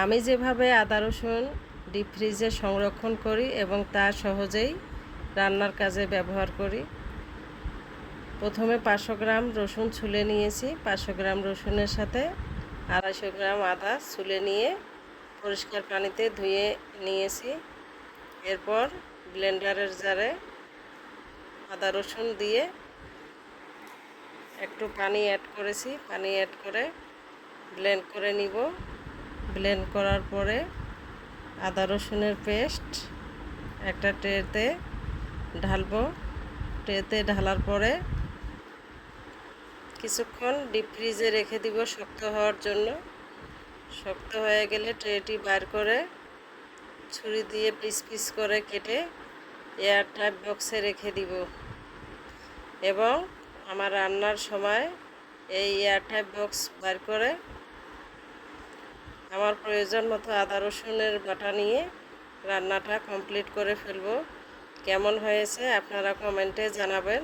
আমি যেভাবে আদা রসুন ডিপ ফ্রিজে সংরক্ষণ করি এবং তা সহজেই রান্নার কাজে ব্যবহার করি। প্রথমে 500 গ্রাম রসুন ছুলে নিয়েছি। 500 গ্রাম রসুনের সাথে 250 গ্রাম আদা ছুলে নিয়ে পরিষ্কার পানিতে ধুয়ে নিয়েছি। এরপর ব্লেন্ডারের জারে আদা রসুন দিয়ে একটু পানি অ্যাড করেছি। পানি অ্যাড করে ব্লেন্ড করে নিব। ব্লেন্ড করার পরে আদা রসুনের পেস্ট একটা ট্রেতে ঢালবো। ট্রেতে ঢালার পরে কিছুক্ষণ ডিপ ফ্রিজে রেখে দিব শক্ত হওয়ার জন্য। শক্ত হয়ে গেলে ট্রেটি বার করে ছুরি দিয়ে পিস পিস করে কেটে এয়ারটাইট বক্সে রেখে দিব এবং আমার রান্নার সময় এই এয়ারটাইট বক্স বার করে আমার প্রয়োজন মতো আদা রসুনের বাটা নিয়ে রান্নাটা কমপ্লিট করে ফেলবো। কেমন হয়েছে আপনারা কমেন্টে জানাবেন।